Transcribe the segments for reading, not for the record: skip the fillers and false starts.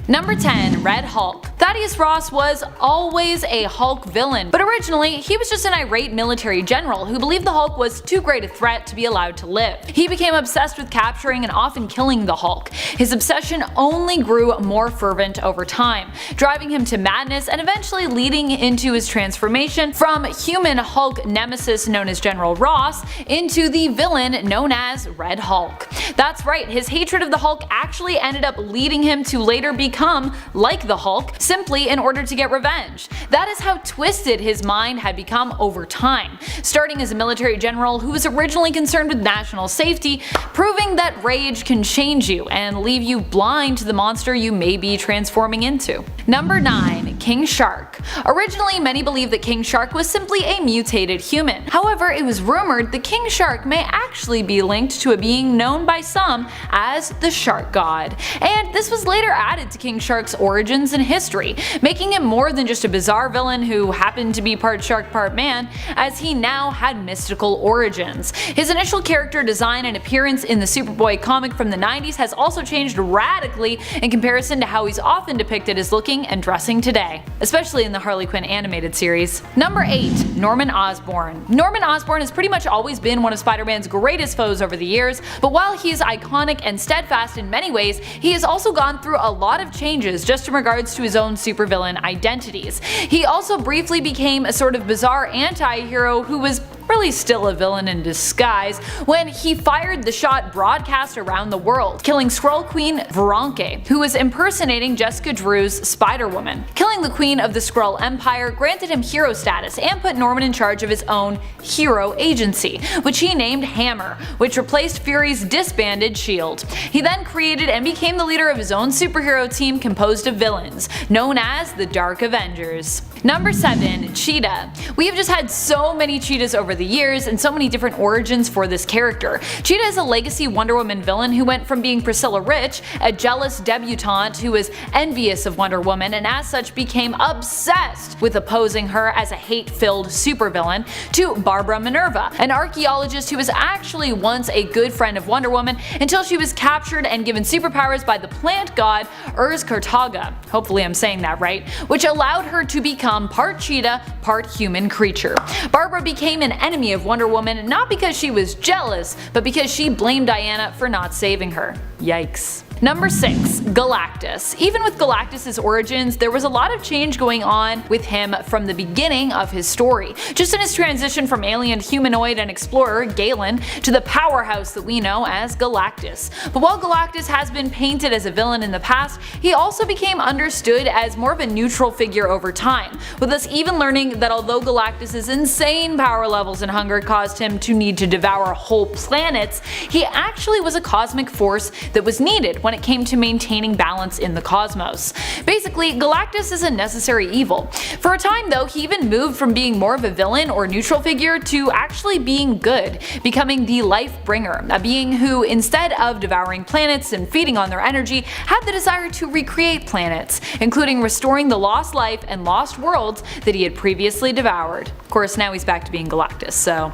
Number 10. Red Hulk. Thaddeus Ross was always a Hulk villain, but originally he was just an irate military general who believed the Hulk was too great a threat to be allowed to live. He became obsessed with capturing and often killing the Hulk. His obsession only grew more fervent over time, driving him to madness and eventually leading into his transformation from human Hulk nemesis known as General Ross into the villain known as Red Hulk. That's right, his hatred of the Hulk actually ended up leading him to later become like the Hulk, simply in order to get revenge. That is how twisted his mind had become over time, starting as a military general who was originally concerned with national safety, proving that rage can change you and leave you blind to the monster you may be transforming into. Number 9. King Shark. Originally, many believed that King Shark was simply a mutated human. However, it was rumored that King Shark may actually be linked to a being known by some as the Shark God, and this was later added to King Shark's origins and history, making him more than just a bizarre villain who happened to be part shark part man, as he now had mystical origins. His initial character design and appearance in the Superboy comic from the 90s has also changed radically in comparison to how he's often depicted as looking and dressing today, especially in the Harley Quinn animated series. Number 8. Norman Osborn. Norman Osborn has pretty much always been one of Spider-Man's greatest foes over the years, but while he's iconic and steadfast in many ways, he has also gone through a lot of changes just in regards to his own supervillain identities. He also briefly became a sort of bizarre anti-hero who was really still a villain in disguise when he fired the shot broadcast around the world, killing Skrull Queen Veronica, who was impersonating Jessica Drew's Spider-Woman. Killing the Queen of the Skrull Empire granted him hero status and put Norman in charge of his own hero agency, which he named Hammer, which replaced Fury's disbanded SHIELD. He then created and became the leader of his own superhero team composed of villains, known as the Dark Avengers. Number 7. Cheetah. We have just had so many cheetahs over the years and so many different origins for this character. Cheetah is a legacy Wonder Woman villain who went from being Priscilla Rich, a jealous debutante who was envious of Wonder Woman and as such became obsessed with opposing her as a hate-filled supervillain, to Barbara Minerva, an archaeologist who was actually once a good friend of Wonder Woman until she was captured and given superpowers by the plant god Kartaga, hopefully I'm saying that right, which allowed her to become part cheetah, part human creature. Barbara became an enemy of Wonder Woman not because she was jealous, but because she blamed Diana for not saving her. Yikes. Number 6. Galactus. Even with Galactus' origins, there was a lot of change going on with him from the beginning of his story. Just in his transition from alien humanoid and explorer Galen to the powerhouse that we know as Galactus. But while Galactus has been painted as a villain in the past, he also became understood as more of a neutral figure over time, with us even learning that although Galactus' insane power levels and hunger caused him to need to devour whole planets, he actually was a cosmic force that was needed when it came to maintaining balance in the cosmos. Basically, Galactus is a necessary evil. For a time though, he even moved from being more of a villain or neutral figure to actually being good, becoming the Life Bringer, a being who, instead of devouring planets and feeding on their energy, had the desire to recreate planets, including restoring the lost life and lost worlds that he had previously devoured. Of course, now he's back to being Galactus, so.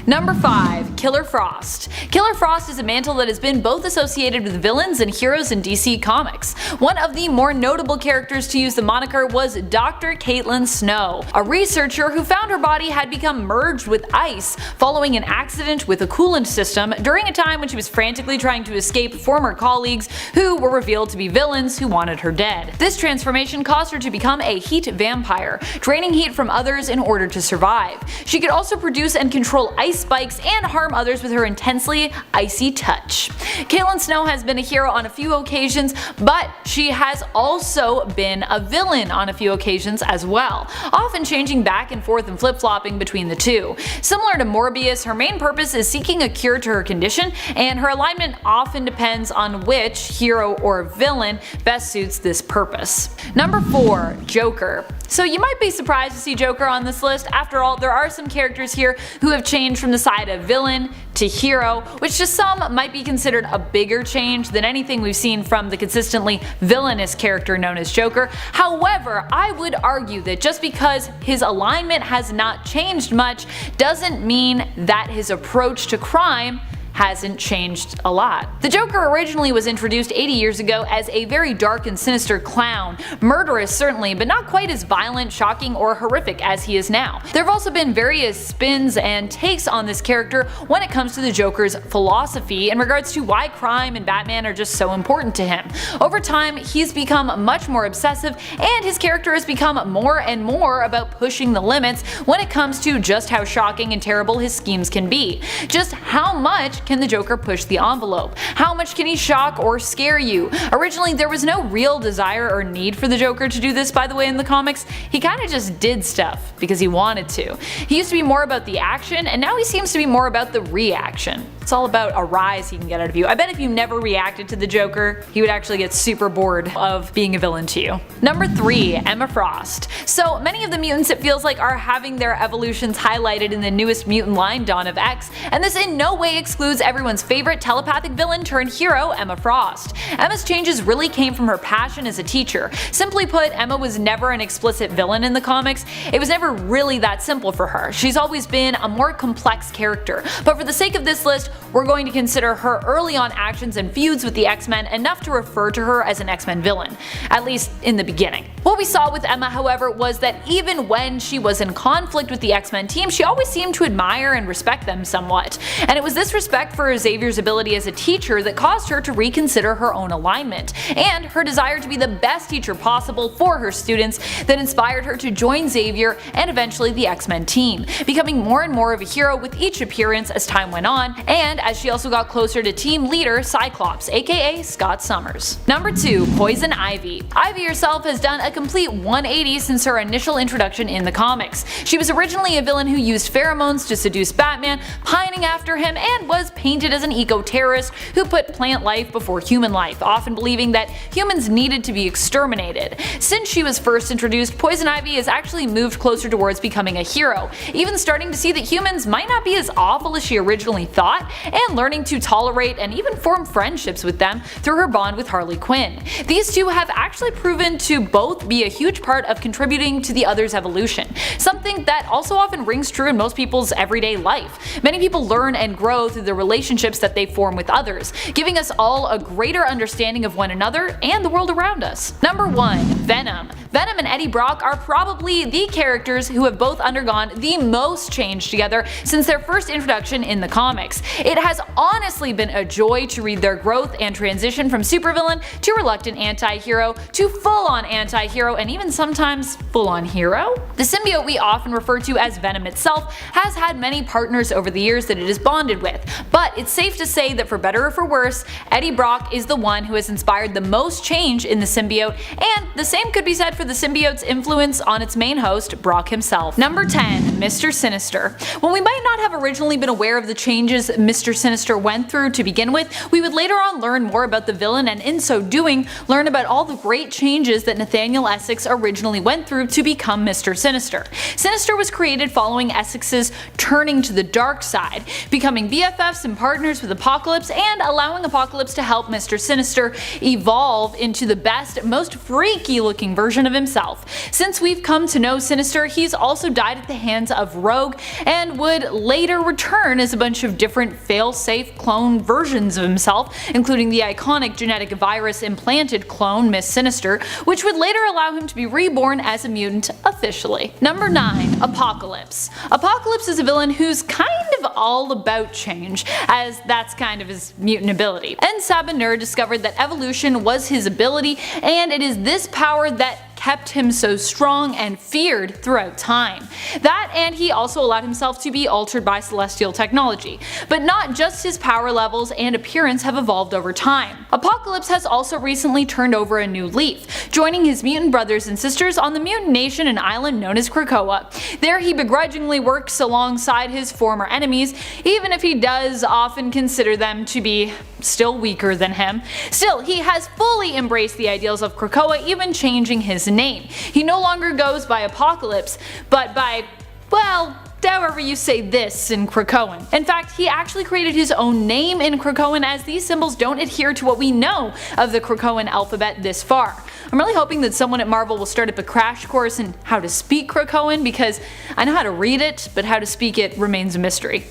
Number 5. Killer Frost. Killer Frost is a mantle that has been both associated with villains and heroes in DC Comics. One of the more notable characters to use the moniker was Dr. Caitlin Snow, a researcher who found her body had become merged with ice following an accident with a coolant system during a time when she was frantically trying to escape former colleagues who were revealed to be villains who wanted her dead. This transformation caused her to become a heat vampire, draining heat from others in order to survive. She could also produce and control ice spikes and harm others with her intensely icy touch. Caitlin Snow has been a hero on a few occasions, but she has also been a villain on a few occasions as well, often changing back and forth and flip-flopping between the two. Similar to Morbius, her main purpose is seeking a cure to her condition, and her alignment often depends on which hero or villain best suits this purpose. Number 4. Joker. So you might be surprised to see Joker on this list. After all, there are some characters here who have changed from the side of villain to hero, which to some might be considered a bigger change than anything we've seen from the consistently villainous character known as Joker. However, I would argue that just because his alignment has not changed much doesn't mean that his approach to crime hasn't changed a lot. The Joker originally was introduced 80 years ago as a very dark and sinister clown, murderous certainly, but not quite as violent, shocking, or horrific as he is now. There have also been various spins and takes on this character when it comes to the Joker's philosophy in regards to why crime and Batman are just so important to him. Over time, he's become much more obsessive, and his character has become more and more about pushing the limits when it comes to just how shocking and terrible his schemes can be. Just how much can the Joker push the envelope? How much can he shock or scare you? Originally, there was no real desire or need for the Joker to do this, by the way, in the comics. He kinda just did stuff because he wanted to. He used to be more about the action, and now he seems to be more about the reaction. It's all about a rise he can get out of you. I bet if you never reacted to the Joker, he would actually get super bored of being a villain to you. Number 3. Emma Frost. So many of the mutants, it feels like, are having their evolutions highlighted in the newest mutant line, Dawn of X, and this in no way excludes everyone's favorite telepathic villain turned hero, Emma Frost. Emma's changes really came from her passion as a teacher. Simply put, Emma was never an explicit villain in the comics. It was never really that simple for her. She's always been a more complex character, but for the sake of this list, we're going to consider her early on actions and feuds with the X-Men enough to refer to her as an X-Men villain, at least in the beginning. What we saw with Emma, however, was that even when she was in conflict with the X-Men team, she always seemed to admire and respect them somewhat. And it was this respect for Xavier's ability as a teacher that caused her to reconsider her own alignment, and her desire to be the best teacher possible for her students that inspired her to join Xavier and eventually the X-Men team, becoming more and more of a hero with each appearance as time went on, and as she also got closer to team leader Cyclops, aka Scott Summers. Number 2. Poison Ivy. Ivy herself has done a complete 180 since her initial introduction in the comics. She was originally a villain who used pheromones to seduce Batman, pining after him, and was painted as an eco-terrorist who put plant life before human life, often believing that humans needed to be exterminated. Since she was first introduced, Poison Ivy has actually moved closer towards becoming a hero, even starting to see that humans might not be as awful as she originally thought, and learning to tolerate and even form friendships with them through her bond with Harley Quinn. These two have actually proven to both be a huge part of contributing to the other's evolution, something that also often rings true in most people's everyday life. Many people learn and grow through the relationships that they form with others, giving us all a greater understanding of one another and the world around us. Number 1. Venom. Venom and Eddie Brock are probably the characters who have both undergone the most change together since their first introduction in the comics. It has honestly been a joy to read their growth and transition from supervillain to reluctant anti-hero to full-on anti-hero and even sometimes full-on hero. The symbiote we often refer to as Venom itself has had many partners over the years that it is bonded with, but it's safe to say that for better or for worse, Eddie Brock is the one who has inspired the most change in the symbiote, and the same could be said for the symbiote's influence on its main host, Brock himself. Number 10. Mr. Sinister. While we might not have originally been aware of the changes Mr. Sinister went through to begin with, we would later on learn more about the villain, and in so doing, learn about all the great changes that Nathaniel Essex originally went through to become Mr. Sinister. Sinister was created following Essex's turning to the dark side, becoming BFFs and partners with Apocalypse, and allowing Apocalypse to help Mr. Sinister evolve into the best, most freaky looking version of himself. Since we've come to know Sinister, he's also died at the hands of Rogue, and would later return as a bunch of different fail-safe clone versions of himself, including the iconic genetic virus implanted clone Miss Sinister, which would later allow him to be reborn as a mutant officially. Number 9. Apocalypse. Apocalypse is a villain who's kind of all about change, as that's kind of his mutant ability. And Sabanur discovered that evolution was his ability, and it is this power that kept him so strong and feared throughout time. That, and he also allowed himself to be altered by celestial technology. But not just his power levels and appearance have evolved over time. Apocalypse has also recently turned over a new leaf, joining his mutant brothers and sisters on the mutant nation and island known as Krakoa. There he begrudgingly works alongside his former enemies, even if he does often consider them to be still weaker than him. Still, he has fully embraced the ideals of Krakoa, even changing his name. He no longer goes by Apocalypse, but by, well, however you say this in Krakoan. In fact, he actually created his own name in Krakoan, as these symbols don't adhere to what we know of the Krakoan alphabet this far. I'm really hoping that someone at Marvel will start up a crash course in how to speak Krakoan, because I know how to read it, but how to speak it remains a mystery.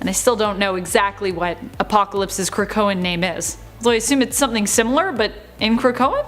and I still don't know exactly what Apocalypse's Krakoan name is. Although I assume it's something similar, but in Krakoan?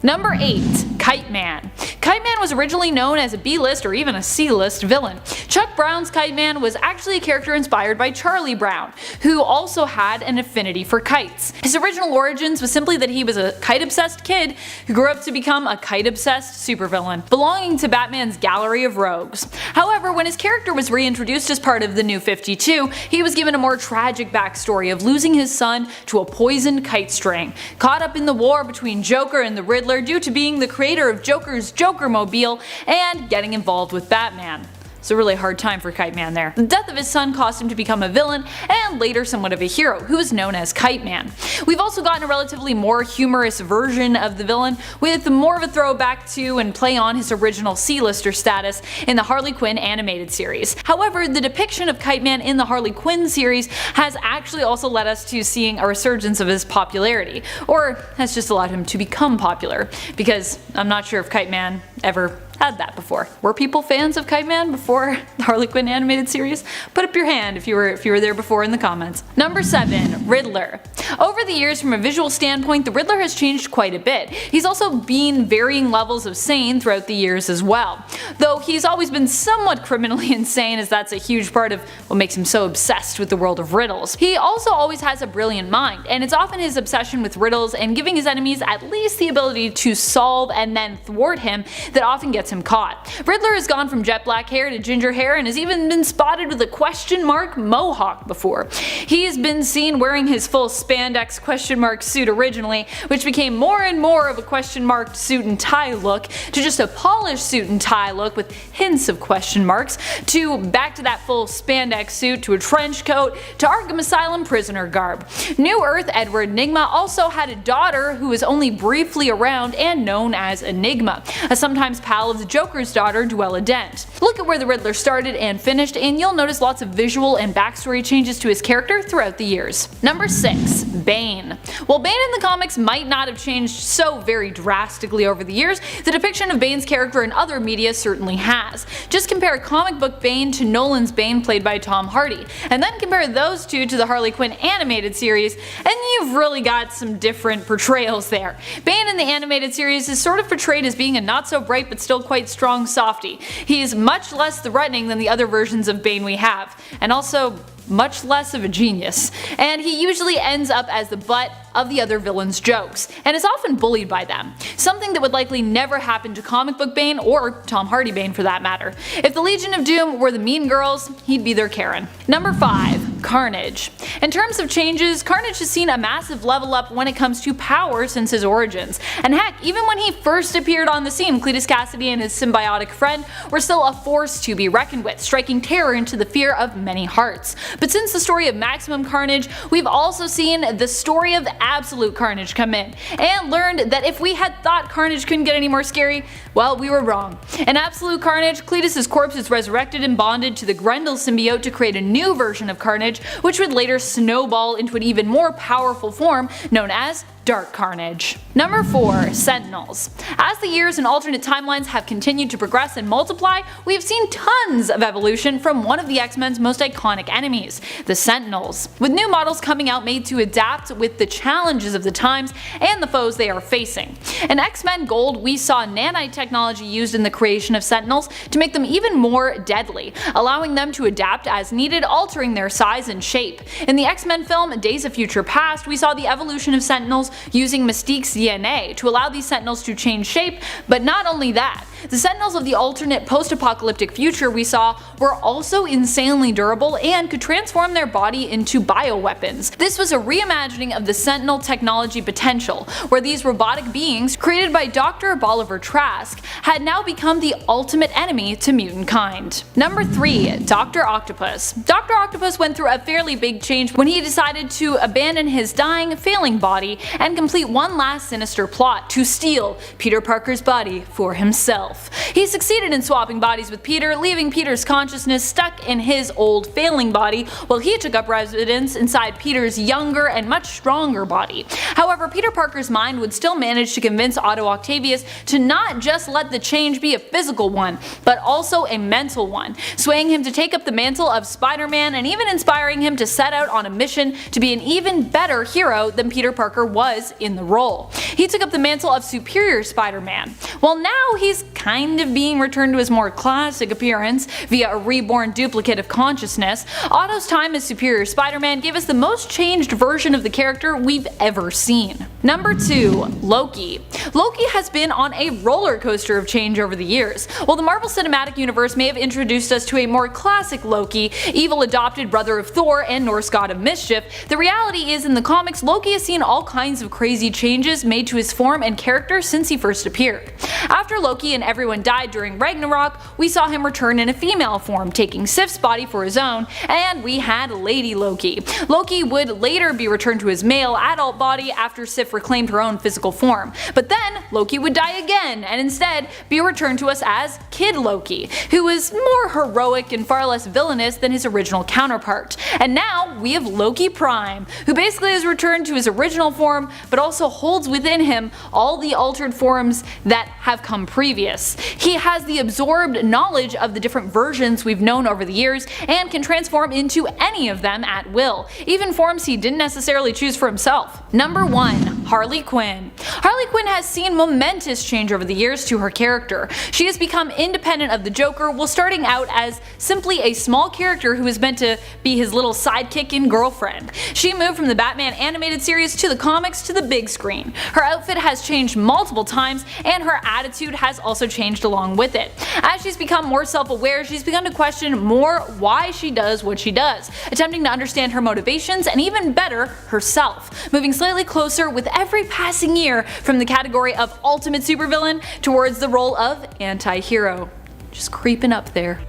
Number 8. KITE-MAN. KITE-MAN was originally known as a B-list or even a C-list villain. Chuck Brown's KITE-MAN was actually a character inspired by Charlie Brown, who also had an affinity for kites. His original origins was simply that he was a kite-obsessed kid who grew up to become a kite-obsessed supervillain, belonging to Batman's gallery of rogues. However, when his character was reintroduced as part of the New 52, he was given a more tragic backstory of losing his son to a poisoned kite string, caught up in the war between Joker and the Riddler due to being the creator of Joker's Jokermobile and getting involved with Batman. It's a really hard time for KITE-MAN there. The death of his son caused him to become a villain and later somewhat of a hero, who is known as KITE-MAN. We've also gotten a relatively more humorous version of the villain, with more of a throwback to and play on his original C-lister status in the Harley Quinn animated series. However, the depiction of KITE-MAN in the Harley Quinn series has actually also led us to seeing a resurgence of his popularity, or has just allowed him to become popular, because I'm not sure if KITE-MAN ever had that before. Were people fans of KITE-MAN before the Harley Quinn animated series? Put up your hand if you were there before in the comments. Number 7. Riddler. Over the years, from a visual standpoint, the Riddler has changed quite a bit. He's also been varying levels of sane throughout the years as well. Though he's always been somewhat criminally insane, as that's a huge part of what makes him so obsessed with the world of riddles. He also always has a brilliant mind, and it's often his obsession with riddles and giving his enemies at least the ability to solve and then thwart him that often gets him caught. Riddler has gone from jet black hair to ginger hair and has even been spotted with a question mark mohawk before. He has been seen wearing his full spandex question mark suit originally, which became more and more of a question marked suit and tie look, to just a polished suit and tie look with hints of question marks, to back to that full spandex suit, to a trench coat, to Arkham Asylum prisoner garb. New Earth Edward Nygma also had a daughter who was only briefly around and known as Enigma, a sometimes pal of the Joker's daughter, Duella Dent. Look at where the Riddler started and finished, and you'll notice lots of visual and backstory changes to his character throughout the years. Number 6. Bane. While Bane in the comics might not have changed so very drastically over the years, the depiction of Bane's character in other media certainly has. Just compare comic book Bane to Nolan's Bane played by Tom Hardy, and then compare those two to the Harley Quinn animated series, and you've really got some different portrayals there. Bane in the animated series is sort of portrayed as being a not so bright but still quite strong softie. He is much less threatening than the other versions of Bane we have, and also much less of a genius, and he usually ends up as the butt of the other villains' jokes, and is often bullied by them, something that would likely never happen to comic book Bane or Tom Hardy Bane for that matter. If the Legion of Doom were the mean girls, he'd be their Karen. Number 5. Carnage. In terms of changes, Carnage has seen a massive level up when it comes to power since his origins, and heck, even when he first appeared on the scene, Cletus Cassidy and his symbiotic friend were still a force to be reckoned with, striking terror into the fear of many hearts. But since the story of Maximum Carnage, we've also seen the story of Absolute Carnage come in, and learned that if we had thought Carnage couldn't get any more scary, well, we were wrong. In Absolute Carnage, Cletus' corpse is resurrected and bonded to the Grendel symbiote to create a new version of Carnage, which would later snowball into an even more powerful form known as Dark Carnage. Number 4. Sentinels. As the years and alternate timelines have continued to progress and multiply, we have seen tons of evolution from one of the X-Men's most iconic enemies, the Sentinels, with new models coming out made to adapt with the challenges of the times and the foes they are facing. In X-Men Gold, we saw nanite technology used in the creation of Sentinels to make them even more deadly, allowing them to adapt as needed, altering their size and shape. In the X-Men film Days of Future Past, we saw the evolution of Sentinels using Mystique's DNA to allow these Sentinels to change shape, but not only that, the Sentinels of the alternate post-apocalyptic future we saw were also insanely durable and could transform their body into bioweapons. This was a reimagining of the Sentinel technology potential, where these robotic beings, created by Dr. Bolivar Trask, had now become the ultimate enemy to mutant kind. Number 3. Dr. Octopus. Dr. Octopus went through a fairly big change when he decided to abandon his dying, failing body and complete one last sinister plot to steal Peter Parker's body for himself. himself. He succeeded in swapping bodies with Peter, leaving Peter's consciousness stuck in his old failing body, while he took up residence inside Peter's younger and much stronger body. However, Peter Parker's mind would still manage to convince Otto Octavius to not just let the change be a physical one, but also a mental one, swaying him to take up the mantle of Spider-Man and even inspiring him to set out on a mission to be an even better hero than Peter Parker was in the role. He took up the mantle of Superior Spider-Man. Well, now he's kind of being returned to his more classic appearance via a reborn duplicate of consciousness. Otto's time as Superior Spider-Man gave us the most changed version of the character we've ever seen. Number 2. Loki. Loki has been on a roller coaster of change over the years. While the Marvel Cinematic Universe may have introduced us to a more classic Loki, evil adopted brother of Thor and Norse god of mischief, the reality is in the comics Loki has seen all kinds of crazy changes made to his form and character since he first appeared. After Loki and everyone died during Ragnarok, we saw him return in a female form, taking Sif's body for his own, and we had Lady Loki. Loki would later be returned to his male adult body after Sif reclaimed her own physical form. But then Loki would die again and instead be returned to us as Kid Loki, who was more heroic and far less villainous than his original counterpart. And now we have Loki Prime, who basically has returned to his original form but also holds within him all the altered forms that have come previous. He has the absorbed knowledge of the different versions we've known over the years and can transform into any of them at will, even forms he didn't necessarily choose for himself. Number 1. Harley Quinn. Harley Quinn has seen momentous change over the years to her character. She has become independent of the Joker while starting out as simply a small character who was meant to be his little sidekick and girlfriend. She moved from the Batman animated series to the comics to the big screen. Her outfit has changed multiple times and her attitude has also changed along with it. As she's become more self-aware, she's begun to question more why she does what she does, attempting to understand her motivations and even better, herself, moving slightly closer with every passing year from the category of ultimate supervillain towards the role of anti-hero. Just creeping up there.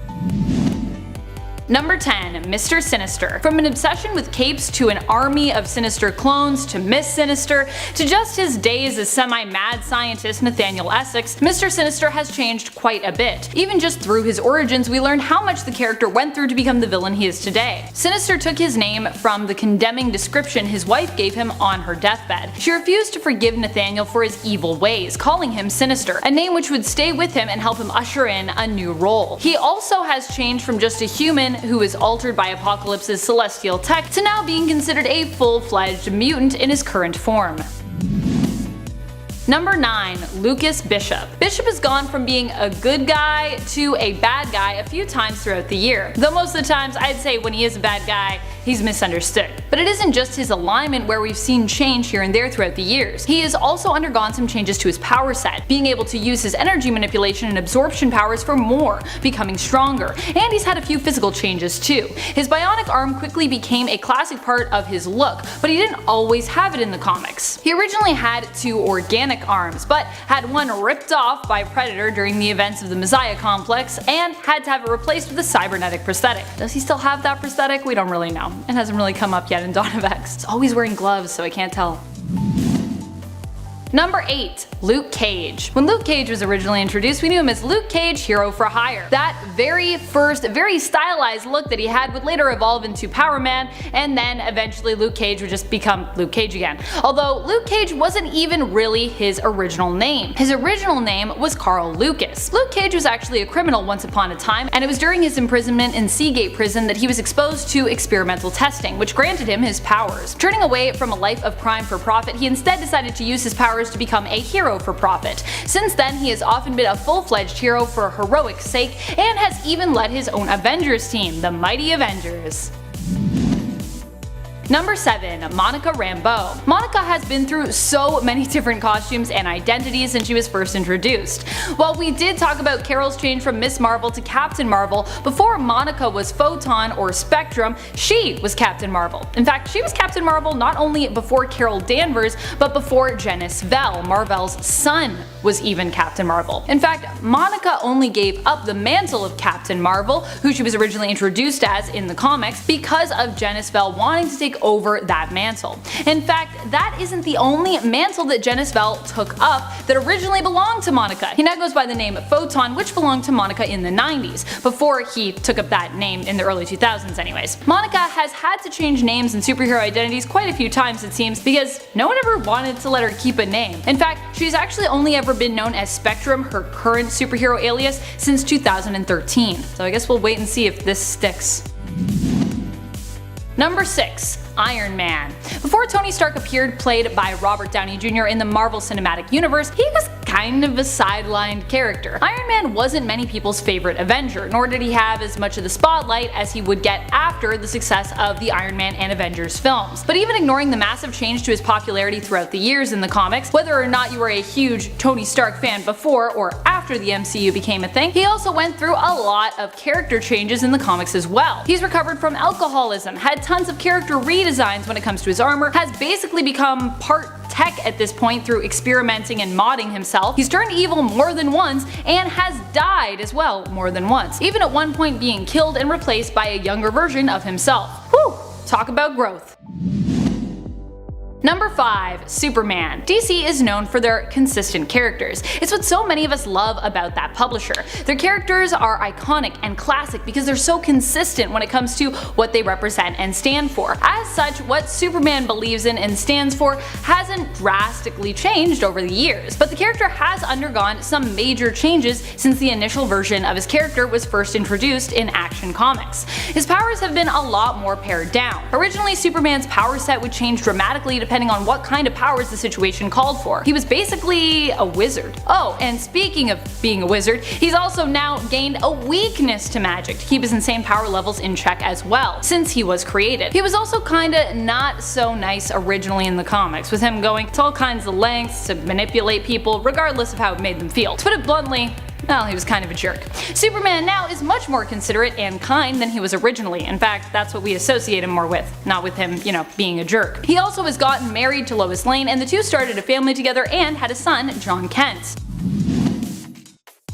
Number 10. Mr. Sinister. From an obsession with capes to an army of Sinister clones to Miss Sinister to just his days as semi-mad scientist Nathaniel Essex, Mr. Sinister has changed quite a bit. Even just through his origins we learn how much the character went through to become the villain he is today. Sinister took his name from the condemning description his wife gave him on her deathbed. She refused to forgive Nathaniel for his evil ways, calling him Sinister, a name which would stay with him and help him usher in a new role. He also has changed from just a human who is altered by Apocalypse's celestial tech to now being considered a full-fledged mutant in his current form. Number 9. Lucas Bishop. Bishop has gone from being a good guy to a bad guy a few times throughout the year, though most of the times I'd say when he is a bad guy, he's misunderstood. But it isn't just his alignment where we've seen change here and there throughout the years. He has also undergone some changes to his power set, being able to use his energy manipulation and absorption powers for more, becoming stronger, and he's had a few physical changes too. His bionic arm quickly became a classic part of his look, but he didn't always have it in the comics. He originally had 2 organic arms, but had one ripped off by Predator during the events of the Messiah complex and had to have it replaced with a cybernetic prosthetic. Does he still have that prosthetic? We don't really know. It hasn't really come up yet in Dawn of X. He's always wearing gloves, so I can't tell. Number 8. Luke Cage. When Luke Cage was originally introduced, we knew him as Luke Cage, Hero for Hire. That very first, very stylized look that he had would later evolve into Power Man, and then eventually Luke Cage would just become Luke Cage again. Although Luke Cage wasn't even really his original name. His original name was Carl Lucas. Luke Cage was actually a criminal once upon a time, and it was during his imprisonment in Seagate Prison that he was exposed to experimental testing, which granted him his powers. Turning away from a life of crime for profit, he instead decided to use his powers to become a hero for profit. Since then, he has often been a full-fledged hero for heroic sake and has even led his own Avengers team, the Mighty Avengers. Number 7. Monica Rambeau. Monica has been through so many different costumes and identities since she was first introduced. While we did talk about Carol's change from Miss Marvel to Captain Marvel, before Monica was Photon or Spectrum, she was Captain Marvel. In fact, she was Captain Marvel not only before Carol Danvers, but before Janice Vell, Marvel's son, was even Captain Marvel. In fact, Monica only gave up the mantle of Captain Marvel, who she was originally introduced as in the comics, because of Janice Vell wanting to take take over that mantle. In fact, that isn't the only mantle that Janice Vell took up that originally belonged to Monica. He now goes by the name Photon, which belonged to Monica in the 90s, before he took up that name in the early 2000s anyways. Monica has had to change names and superhero identities quite a few times it seems, because no one ever wanted to let her keep a name. In fact, she's actually only ever been known as Spectrum, her current superhero alias, since 2013. So I guess we'll wait and see if this sticks. Number 6. Iron Man. Before Tony Stark appeared, played by Robert Downey Jr. in the Marvel Cinematic Universe, he was kind of a sidelined character. Iron Man wasn't many people's favorite Avenger, nor did he have as much of the spotlight as he would get after the success of the Iron Man and Avengers films. But even ignoring the massive change to his popularity throughout the years in the comics, whether or not you were a huge Tony Stark fan before or after the MCU became a thing, he also went through a lot of character changes in the comics as well. He's recovered from alcoholism, had tons of character redesigns when it comes to his armor, has basically become part tech at this point through experimenting and modding himself. He's turned evil more than once and has died as well more than once, even at one point being killed and replaced by a younger version of himself. Whew, talk about growth. Number 5. Superman. DC is known for their consistent characters. It's what so many of us love about that publisher. Their characters are iconic and classic because they're so consistent when it comes to what they represent and stand for. As such, what Superman believes in and stands for hasn't drastically changed over the years, but the character has undergone some major changes since the initial version of his character was first introduced in Action Comics. His powers have been a lot more pared down. Originally, Superman's power set would change dramatically depending on what kind of powers the situation called for. He was basically a wizard. Oh, and speaking of being a wizard, he's also now gained a weakness to magic to keep his insane power levels in check as well, since he was created. He was also kinda not so nice originally in the comics, with him going to all kinds of lengths to manipulate people regardless of how it made them feel. To put it bluntly, well, he was kind of a jerk. Superman now is much more considerate and kind than he was originally. In fact, that's what we associate him more with, not with him, being a jerk. He also has gotten married to Lois Lane, and the two started a family together and had a son, John Kent.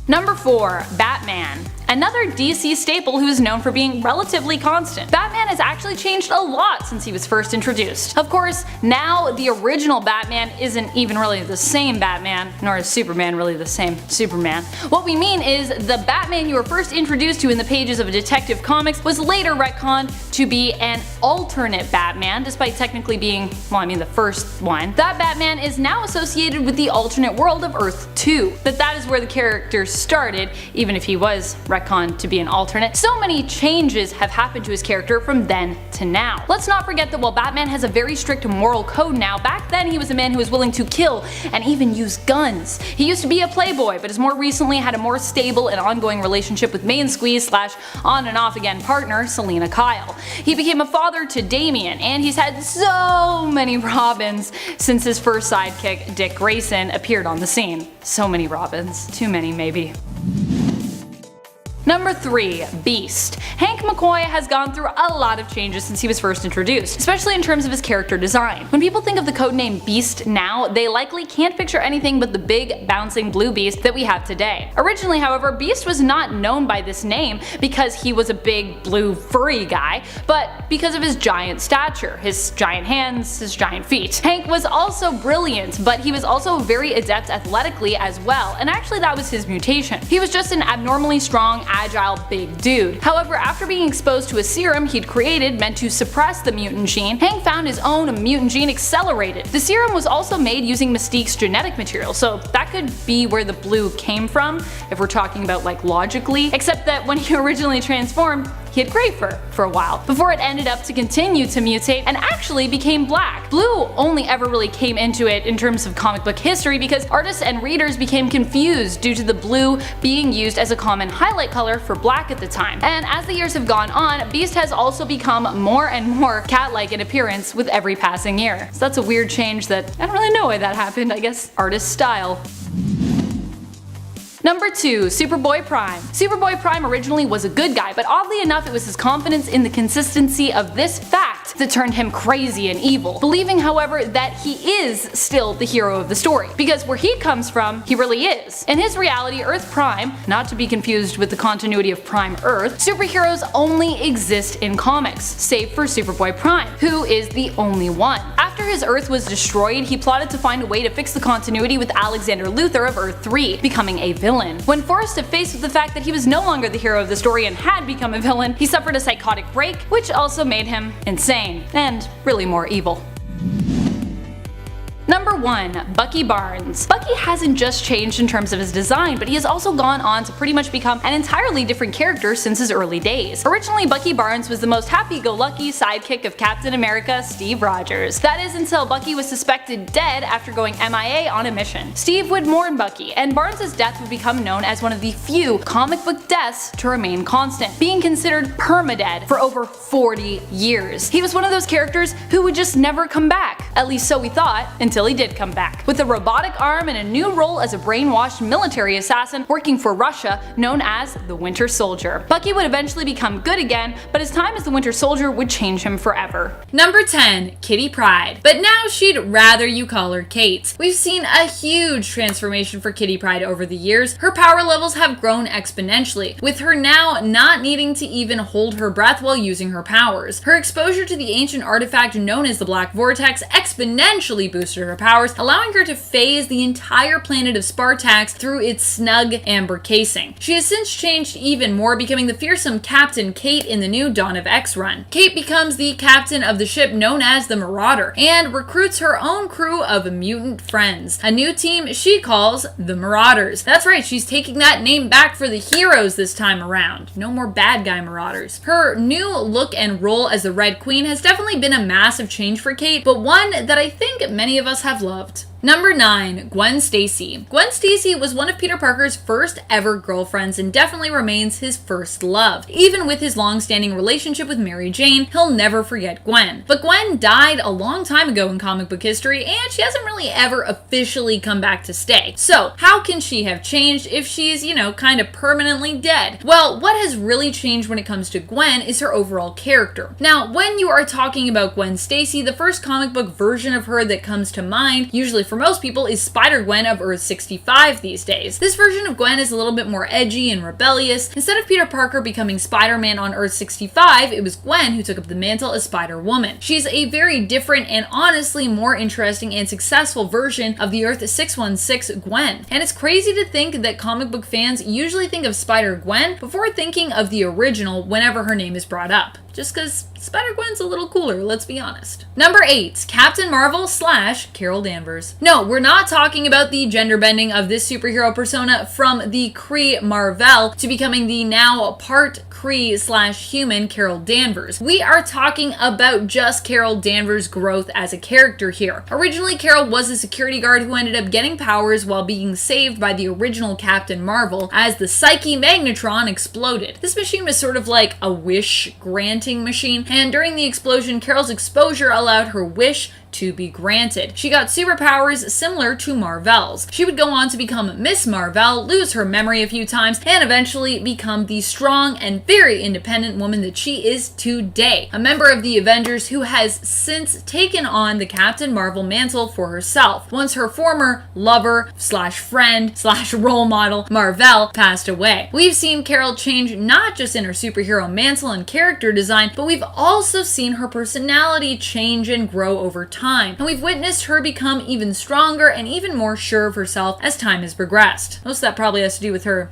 Number 4. Batman. Another DC staple who is known for being relatively constant. Batman has actually changed a lot since he was first introduced. Of course, now the original Batman isn't even really the same Batman, nor is Superman really the same Superman. What we mean is the Batman you were first introduced to in the pages of a Detective Comics was later retconned to be an alternate Batman, despite technically being, the first one. That Batman is now associated with the alternate world of Earth 2. That is where the character started, even if he was retconned to be an alternate. So many changes have happened to his character from then to now. Let's not forget that while Batman has a very strict moral code now, back then he was a man who was willing to kill and even use guns. He used to be a playboy, but has more recently had a more stable and ongoing relationship with main squeeze / on and off again partner Selena Kyle. He became a father to Damian, and he's had so many Robins since his first sidekick Dick Grayson appeared on the scene. So many Robins. Too many maybe. Number 3. Beast. Hank McCoy has gone through a lot of changes since he was first introduced, especially in terms of his character design. When people think of the codename Beast now, they likely can't picture anything but the big, bouncing blue beast that we have today. Originally, however, Beast was not known by this name because he was a big, blue, furry guy, but because of his giant stature, his giant hands, his giant feet. Hank was also brilliant, but he was also very adept athletically as well, and actually that was his mutation. He was just an abnormally strong, agile, big dude. However, after being exposed to a serum he'd created meant to suppress the mutant gene, Hank found his own mutant gene accelerated. The serum was also made using Mystique's genetic material, so that could be where the blue came from, if we're talking about logically, except that when he originally transformed, he had gray fur for a while, before it ended up to continue to mutate and actually became black. Blue only ever really came into it in terms of comic book history because artists and readers became confused due to the blue being used as a common highlight color for black at the time. And as the years have gone on, Beast has also become more and more cat-like in appearance with every passing year. So that's a weird change that I don't really know why that happened, I guess artist style. Number 2. Superboy Prime. Superboy Prime originally was a good guy, but oddly enough it was his confidence in the consistency of this fact that turned him crazy and evil, believing however that he is still the hero of the story, because where he comes from, he really is. In his reality, Earth Prime, not to be confused with the continuity of Prime Earth, superheroes only exist in comics, save for Superboy Prime, who is the only one. After his Earth was destroyed, he plotted to find a way to fix the continuity with Alexander Luthor of Earth 3, becoming a villain. When forced to face with the fact that he was no longer the hero of the story and had become a villain, he suffered a psychotic break, which also made him insane, and really more evil. Number 1. Bucky Barnes. Bucky hasn't just changed in terms of his design, but he has also gone on to pretty much become an entirely different character since his early days. Originally, Bucky Barnes was the most happy-go-lucky sidekick of Captain America, Steve Rogers. That is until Bucky was suspected dead after going MIA on a mission. Steve would mourn Bucky, and Barnes' death would become known as one of the few comic book deaths to remain constant, being considered permadead for over 40 years. He was one of those characters who would just never come back, at least so we thought, until he did come back, with a robotic arm and a new role as a brainwashed military assassin working for Russia known as the Winter Soldier. Bucky would eventually become good again, but his time as the Winter Soldier would change him forever. Number 10. Kitty Pryde. But now she'd rather you call her Kate. We've seen a huge transformation for Kitty Pryde over the years. Her power levels have grown exponentially, with her now not needing to even hold her breath while using her powers. Her exposure to the ancient artifact known as the Black Vortex exponentially boosted her powers, allowing her to phase the entire planet of Spartax through its snug amber casing. She has since changed even more, becoming the fearsome Captain Kate in the new Dawn of X run. Kate becomes the captain of the ship known as the Marauder, and recruits her own crew of mutant friends, a new team she calls the Marauders. That's right, she's taking that name back for the heroes this time around. No more bad guy Marauders. Her new look and role as the Red Queen has definitely been a massive change for Kate, but one that I think many of us have loved. Number 9. Gwen Stacy. Gwen Stacy was one of Peter Parker's first ever girlfriends and definitely remains his first love. Even with his long-standing relationship with Mary Jane, he'll never forget Gwen. But Gwen died a long time ago in comic book history, and she hasn't really ever officially come back to stay. So how can she have changed if she's, kind of permanently dead? Well, what has really changed when it comes to Gwen is her overall character. Now, when you are talking about Gwen Stacy, the first comic book version of her that comes to mind, usually for most people, is Spider-Gwen of Earth 65 these days. This version of Gwen is a little bit more edgy and rebellious. Instead of Peter Parker becoming Spider-Man on Earth 65, it was Gwen who took up the mantle as Spider-Woman. She's a very different and honestly more interesting and successful version of the Earth 616 Gwen. And it's crazy to think that comic book fans usually think of Spider-Gwen before thinking of the original whenever her name is brought up. Just because Spider-Gwen's a little cooler, let's be honest. Number 8. Captain Marvel / Carol Danvers. No, we're not talking about the gender bending of this superhero persona from the Kree Marvel to becoming the now part Kree / human Carol Danvers. We are talking about just Carol Danvers' growth as a character here. Originally, Carol was a security guard who ended up getting powers while being saved by the original Captain Marvel as the Psyche Magnetron exploded. This machine was sort of like a wish granting machine, and during the explosion, Carol's exposure allowed her wish to be granted. She got superpowers similar to Marvel's. She would go on to become Miss Marvel, lose her memory a few times, and eventually become the strong and very independent woman that she is today. A member of the Avengers who has since taken on the Captain Marvel mantle for herself, once her former lover / friend / role model, Marvel, passed away. We've seen Carol change not just in her superhero mantle and character design, but we've also seen her personality change and grow over time. And we've witnessed her become even stronger and even more sure of herself as time has progressed. Most of that probably has to do with her,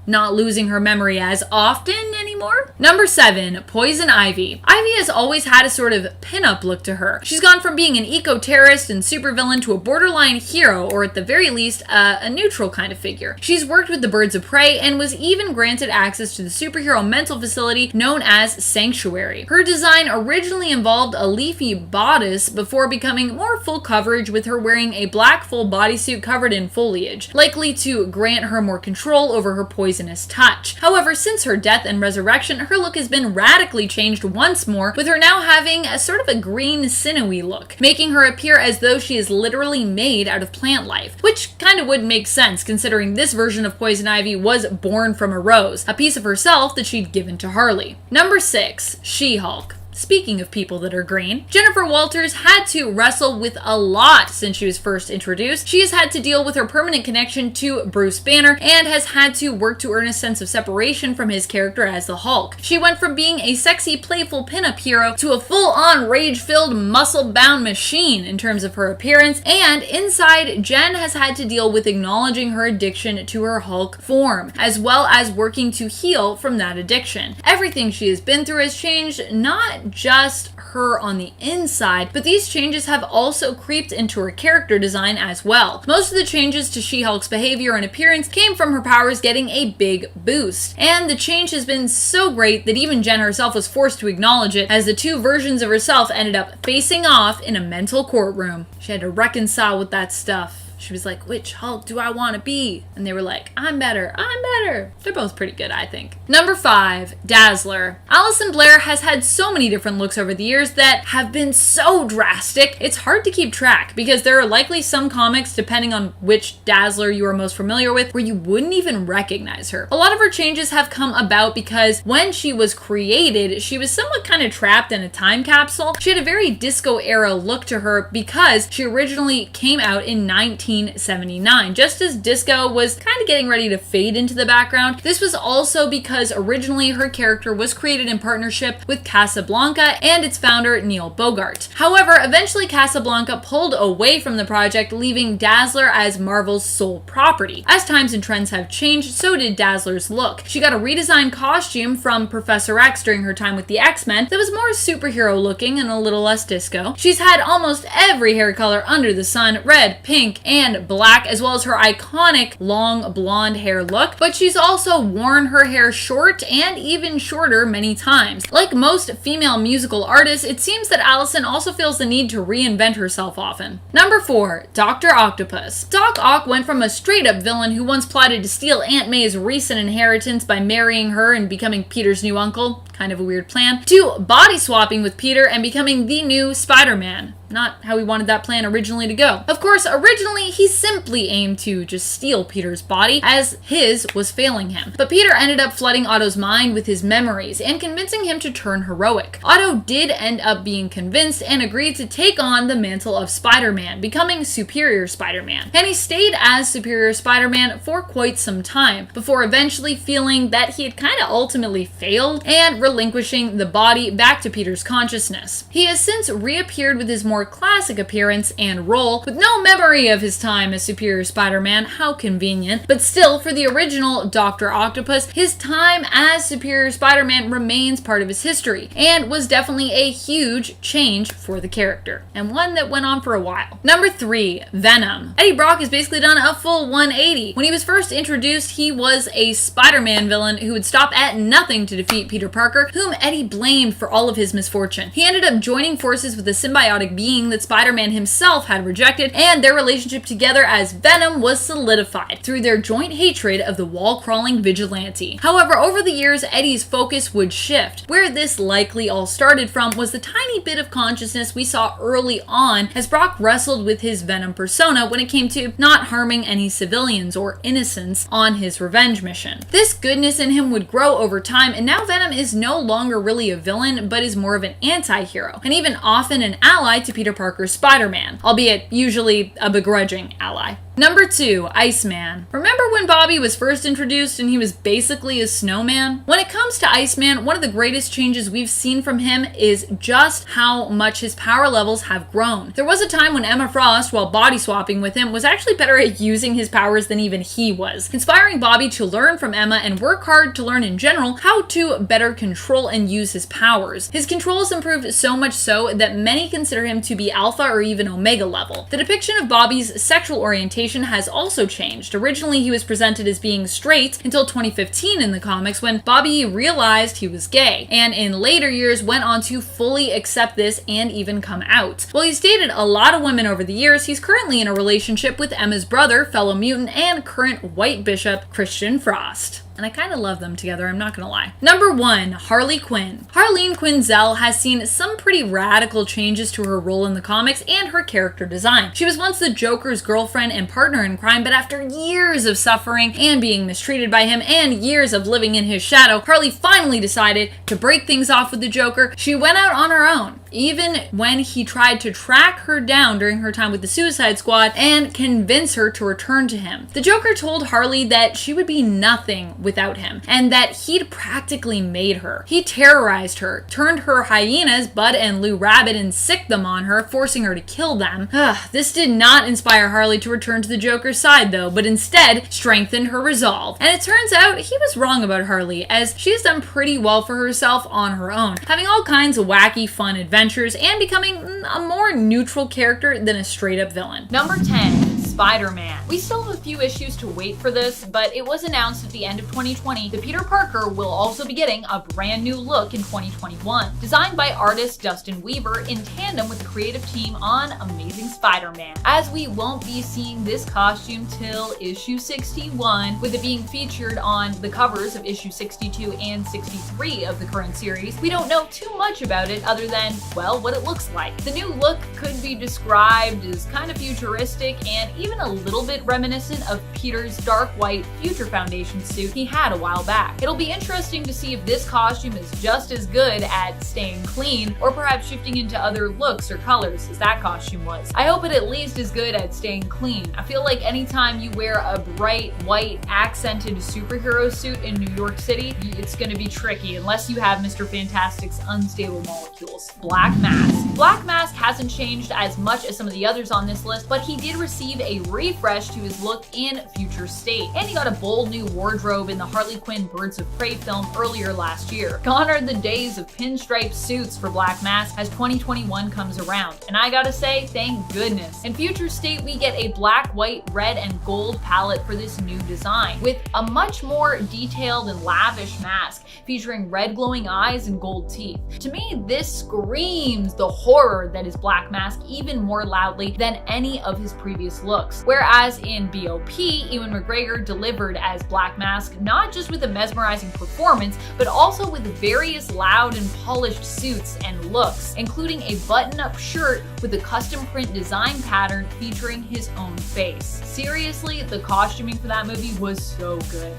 not losing her memory as often anymore. Number 7. Poison Ivy. Ivy has always had a sort of pin-up look to her. She's gone from being an eco-terrorist and supervillain to a borderline hero, or at the very least, a neutral kind of figure. She's worked with the Birds of Prey and was even granted access to the superhero mental facility known as Sanctuary. Her design originally involved a leafy bodice before becoming more full coverage, with her wearing a black full bodysuit covered in foliage, likely to grant her more control over her poisonous touch. However, since her death and resurrection, direction, her look has been radically changed once more, with her now having a sort of a green sinewy look, making her appear as though she is literally made out of plant life, which kind of would make sense considering this version of Poison Ivy was born from a rose, a piece of herself that she'd given to Harley. Number 6. She-Hulk. Speaking of people that are green, Jennifer Walters had to wrestle with a lot since she was first introduced. She has had to deal with her permanent connection to Bruce Banner and has had to work to earn a sense of separation from his character as the Hulk. She went from being a sexy, playful pinup hero to a full-on rage-filled, muscle-bound machine in terms of her appearance, and inside, Jen has had to deal with acknowledging her addiction to her Hulk form, as well as working to heal from that addiction. Everything she has been through has changed, not just her on the inside, but these changes have also creeped into her character design as well. Most of the changes to She-Hulk's behavior and appearance came from her powers getting a big boost, and the change has been so great that even Jen herself was forced to acknowledge it, as the two versions of herself ended up facing off in a mental courtroom. She had to reconcile with that stuff. She was like, which Hulk do I want to be? And they were like, I'm better, I'm better. They're both pretty good, I think. Number 5, Dazzler. Alison Blair has had so many different looks over the years that have been so drastic, it's hard to keep track because there are likely some comics, depending on which Dazzler you are most familiar with, where you wouldn't even recognize her. A lot of her changes have come about because when she was created, she was somewhat kind of trapped in a time capsule. She had a very disco era look to her because she originally came out in 1979, just as disco was kind of getting ready to fade into the background. This was also because originally her character was created in partnership with Casablanca and its founder Neil Bogart. However, eventually Casablanca pulled away from the project, leaving Dazzler as Marvel's sole property. As times and trends have changed, so did Dazzler's look. She got a redesigned costume from Professor X during her time with the X-Men that was more superhero looking and a little less disco. She's had almost every hair color under the sun, red, pink, and black, as well as her iconic long blonde hair look, but she's also worn her hair short and even shorter many times. Like most female musical artists, it seems that Alison also feels the need to reinvent herself often. Number 4, Dr. Octopus. Doc Ock went from a straight-up villain who once plotted to steal Aunt May's recent inheritance by marrying her and becoming Peter's new uncle, kind of a weird plan, to body swapping with Peter and becoming the new Spider-Man. Not how he wanted that plan originally to go. Of course, originally he simply aimed to just steal Peter's body, as his was failing him. But Peter ended up flooding Otto's mind with his memories and convincing him to turn heroic. Otto did end up being convinced and agreed to take on the mantle of Spider-Man, becoming Superior Spider-Man. And he stayed as Superior Spider-Man for quite some time, before eventually feeling that he had kind of ultimately failed and relinquishing the body back to Peter's consciousness. He has since reappeared with his more classic appearance and role, with no memory of his time as Superior Spider-Man, how convenient, but still, for the original Dr. Octopus, his time as Superior Spider-Man remains part of his history, and was definitely a huge change for the character, and one that went on for a while. Number 3, Venom. Eddie Brock has basically done a full 180. When he was first introduced, he was a Spider-Man villain who would stop at nothing to defeat Peter Parker, whom Eddie blamed for all of his misfortune. He ended up joining forces with a symbiotic being that Spider-Man himself had rejected, and their relationship together as Venom was solidified through their joint hatred of the wall-crawling vigilante. However, over the years, Eddie's focus would shift. Where this likely all started from was the tiny bit of consciousness we saw early on as Brock wrestled with his Venom persona when it came to not harming any civilians or innocents on his revenge mission. This goodness in him would grow over time, and now Venom is no longer really a villain, but is more of an anti-hero, and even often an ally to Peter Parker's Spider-Man, albeit usually a begrudging ally. Number 2, Iceman. Remember when Bobby was first introduced and he was basically a snowman? When it comes to Iceman, one of the greatest changes we've seen from him is just how much his power levels have grown. There was a time when Emma Frost, while body swapping with him, was actually better at using his powers than even he was, inspiring Bobby to learn from Emma and work hard to learn in general how to better control and use his powers. His control has improved so much so that many consider him to be alpha or even omega level. The depiction of Bobby's sexual orientation has also changed. Originally, he was presented as being straight until 2015 in the comics, when Bobby realized he was gay, and in later years went on to fully accept this and even come out. While he's dated a lot of women over the years, he's currently in a relationship with Emma's brother, fellow mutant, and current White Bishop, Christian Frost. and I kind of love them together, I'm not gonna lie. Number 1, Harley Quinn. Harleen Quinzel has seen some pretty radical changes to her role in the comics and her character design. She was once the Joker's girlfriend and partner in crime, but after years of suffering and being mistreated by him and years of living in his shadow, Harley finally decided to break things off with the Joker. She went out on her own, even when he tried to track her down during her time with the Suicide Squad and convince her to return to him. The Joker told Harley that she would be nothing without him, and that he'd practically made her. He terrorized her, turned her hyenas, Bud and Lou Rabbit, and sicked them on her, forcing her to kill them. This did not inspire Harley to return to the Joker's side though, but instead strengthened her resolve. And it turns out he was wrong about Harley, as she has done pretty well for herself on her own, having all kinds of wacky, fun adventures and becoming a more neutral character than a straight up villain. Number 10. Spider-Man. We still have a few issues to wait for this, but it was announced at the end of 2020 that Peter Parker will also be getting a brand new look in 2021, designed by artist Dustin Weaver in tandem with the creative team on Amazing Spider-Man. As we won't be seeing this costume till issue 61, with it being featured on the covers of issue 62 and 63 of the current series, we don't know too much about it other than, well, what it looks like. The new look could be described as kind of futuristic and even a little bit reminiscent of Peter's dark white Future Foundation suit he had a while back. It'll be interesting to see if this costume is just as good at staying clean, or perhaps shifting into other looks or colors as that costume was. I hope it at least is good at staying clean. I feel like anytime you wear a bright white accented superhero suit in New York City, it's gonna be tricky unless you have Mr. Fantastic's unstable molecules. Black Mask. Black Mask hasn't changed as much as some of the others on this list, but he did receive a refresh to his look in Future State, and he got a bold new wardrobe in the Harley Quinn Birds of Prey film earlier last year. Gone are the days of pinstripe suits for Black Mask as 2021 comes around, and I gotta say, thank goodness. In Future State, we get a black, white, red, and gold palette for this new design, with a much more detailed and lavish mask featuring red glowing eyes and gold teeth. To me, this screams the horror that is Black Mask even more loudly than any of his previous looks. Whereas in BOP, Ewan McGregor delivered as Black Mask not just with a mesmerizing performance, but also with various loud and polished suits and looks, including a button-up shirt with a custom print design pattern featuring his own face. Seriously, the costuming for that movie was so good.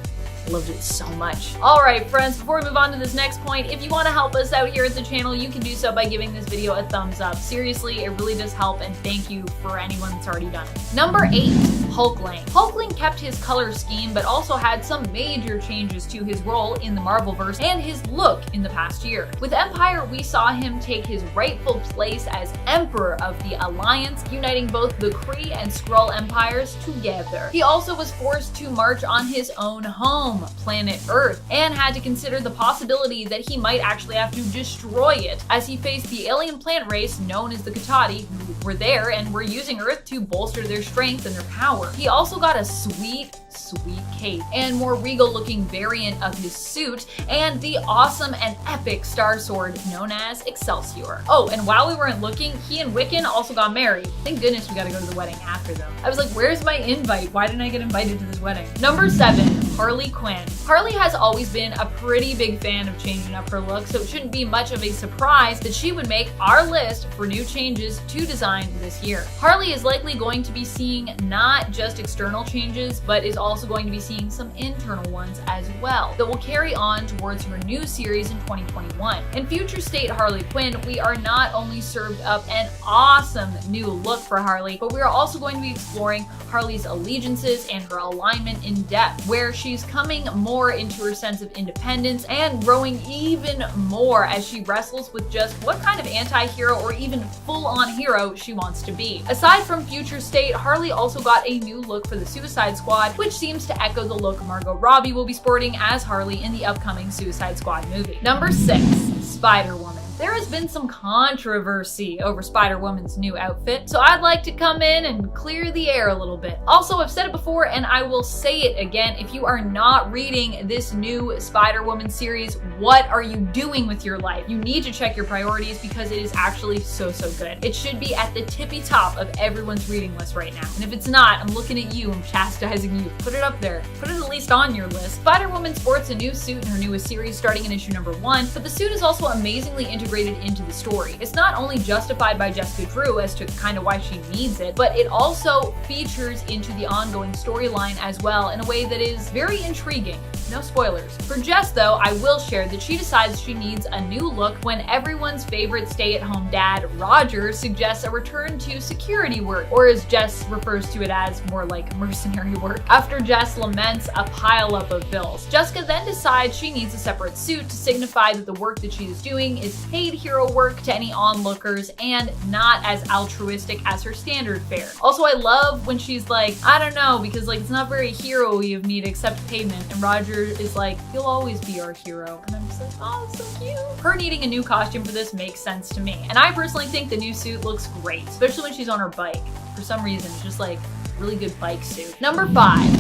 Loved it so much. Alright friends, before we move on to this next point, if you want to help us out here at the channel, you can do so by giving this video a thumbs up. Seriously, it really does help, and thank you for anyone that's already done it. Number 8. HULKLING. HULKLING kept his color scheme, but also had some major changes to his role in the Marvelverse and his look in the past year. With Empire, we saw him take his rightful place as Emperor of the Alliance, uniting both the Kree and Skrull empires together. He also was forced to march on his own home, planet Earth, and had to consider the possibility that he might actually have to destroy it, as he faced the alien plant race known as the KITE, who were there and were using Earth to bolster their strength and their power. He also got a sweet cape and more regal looking variant of his suit, and the awesome and epic star sword known as Excelsior. Oh, and while we weren't looking, he and Wiccan also got married. Thank goodness we got to go to the wedding after them. I was like, where's my invite? Why didn't I get invited to this wedding? Number 7. Harley Quinn. Harley has always been a pretty big fan of changing up her look, so it shouldn't be much of a surprise that she would make our list for new changes to design this year. Harley is likely going to be seeing not just external changes, but is also going to be seeing some internal ones as well that will carry on towards her new series in 2021. In Future State Harley Quinn, we are not only served up an awesome new look for Harley, but we are also going to be exploring Harley's allegiances and her alignment in depth, where she's coming more into her sense of independence and growing even more as she wrestles with just what kind of anti-hero or even full-on hero she wants to be. Aside from Future State, Harley also got a new look for the Suicide Squad, which seems to echo the look Margot Robbie will be sporting as Harley in the upcoming Suicide Squad movie. Number 6. Spider-Woman. There has been some controversy over Spider-Woman's new outfit, so I'd like to come in and clear the air a little bit. Also, I've said it before and I will say it again, if you are not reading this new Spider-Woman series, what are you doing with your life? You need to check your priorities because it is actually so good. It should be at the tippy top of everyone's reading list right now. And if it's not, I'm looking at you, I'm chastising you. Put it up there. Put it at least on your list. Spider-Woman sports a new suit in her newest series starting in issue number 1, but the suit is also amazingly integrated into the story. It's not only justified by Jessica Drew as to kind of why she needs it, but it also features into the ongoing storyline as well in a way that is very intriguing. No spoilers. For Jess though, I will share that she decides she needs a new look when everyone's favorite stay-at-home dad, Roger, suggests a return to security work, or as Jess refers to it as, more like mercenary work, after Jess laments a pileup of bills. Jessica then decides she needs a separate suit to signify that the work that she is doing is paid hero work to any onlookers and not as altruistic as her standard fare. Also, I love when she's like, I don't know, because like it's not very hero-y of me to accept payment, and Roger is like, you'll always be our hero. And I'm just like, oh, it's so cute. Her needing a new costume for this makes sense to me. And I personally think the new suit looks great, especially when she's on her bike. For some reason, it's just like really good bike suit. Number 5,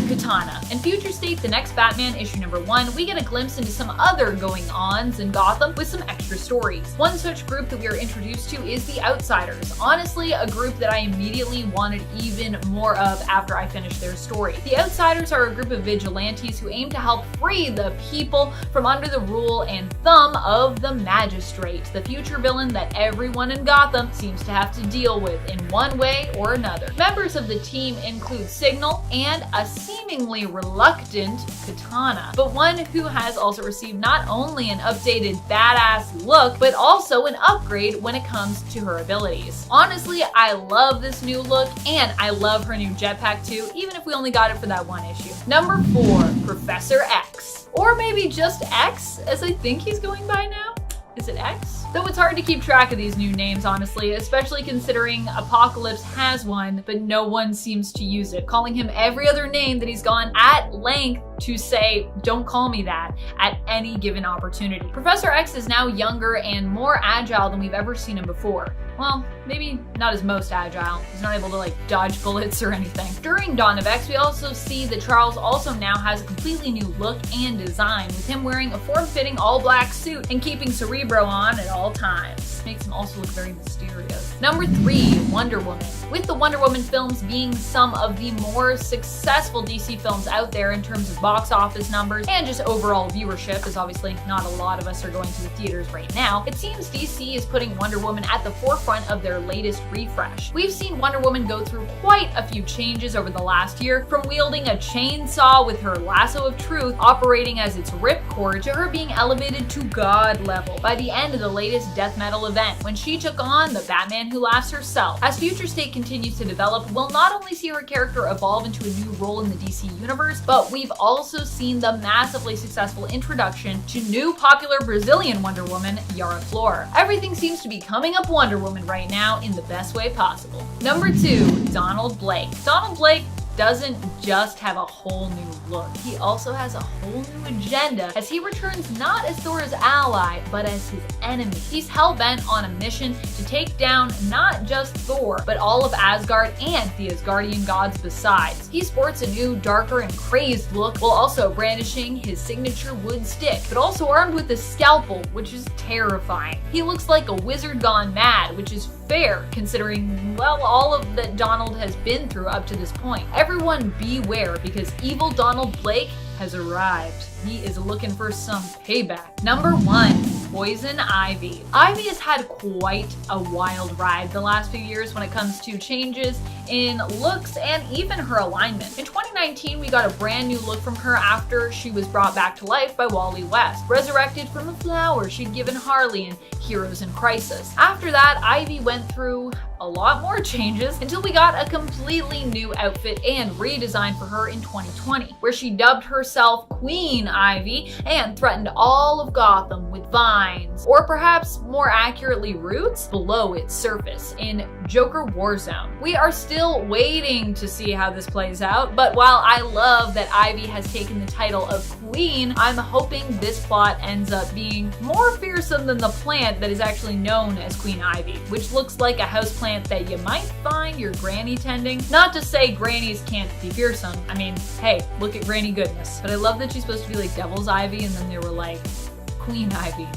KATANA. In Future State, the next Batman issue number 1, we get a glimpse into some other going-ons in Gotham with some extra stories. One such group that we are introduced to is the Outsiders. Honestly, a group that I immediately wanted even more of after I finished their story. The Outsiders are a group of vigilantes who aim to help free the people from under the rule and thumb of the Magistrate, the future villain that everyone in Gotham seems to have to deal with in one way or another. Members of the team include Signal and a seemingly reluctant Katana, but one who has also received not only an updated badass look, but also an upgrade when it comes to her abilities. Honestly, I love this new look and I love her new jetpack too, even if we only got it for that one issue. Number 4, Professor X. Or maybe just X, as I think he's going by now. Is it X? Though it's hard to keep track of these new names, honestly, especially considering Apocalypse has one, but no one seems to use it, calling him every other name that he's gone at length to say, don't call me that, at any given opportunity. Professor X is now younger and more agile than we've ever seen him before. Well, maybe not as most agile. He's not able to like dodge bullets or anything. During Dawn of X, we also see that Charles also now has a completely new look and design, with him wearing a form-fitting all-black suit and keeping Cerebro on at all times. Makes him also look very mysterious. Number 3, Wonder Woman. With the Wonder Woman films being some of the more successful DC films out there in terms of box office numbers and just overall viewership, as obviously not a lot of us are going to the theaters right now, it seems DC is putting Wonder Woman at the forefront of their latest refresh. We've seen Wonder Woman go through quite a few changes over the last year, from wielding a chainsaw with her lasso of truth operating as its ripcord to her being elevated to god level by the end of the latest death metal event, when she took on the Batman Who Laughs herself. As Future State continues to develop, we'll not only see her character evolve into a new role in the DC universe, but we've also seen the massively successful introduction to new popular Brazilian Wonder Woman, Yara Flor. Everything seems to be coming up Wonder Woman right now in the best way possible. Number 2, Donald Blake. Donald Blake doesn't just have a whole new look, he also has a whole new agenda as he returns not as Thor's ally, but as his enemy. He's hell-bent on a mission to take down not just Thor, but all of Asgard and the Asgardian gods besides. He sports a new, darker and crazed look while also brandishing his signature wood stick, but also armed with a scalpel, which is terrifying. He looks like a wizard gone mad, which is fair considering, well, all of that Donald has been through up to this point. Everyone beware, because evil Donald Blake has arrived. He is looking for some payback. Number 1, Poison Ivy. Ivy has had quite a wild ride the last few years when it comes to changes in looks and even her alignment. In 2019, we got a brand new look from her after she was brought back to life by Wally West, resurrected from a flower she'd given Harley in Heroes in Crisis. After that, Ivy went through a lot more changes until we got a completely new outfit and redesign for her in 2020, where she dubbed herself Queen Ivy and threatened all of Gotham with vines, or perhaps more accurately roots, below its surface in Joker Warzone. We are still waiting to see how this plays out, but while I love that Ivy has taken the title of queen, I'm hoping this plot ends up being more fearsome than the plant that is actually known as Queen Ivy, which looks like a houseplant that you might find your granny tending. Not to say grannies can't be fearsome. I mean, hey, look at Granny Goodness. But I love that she's supposed to be like Devil's Ivy, and then they were like, Queen Ivy.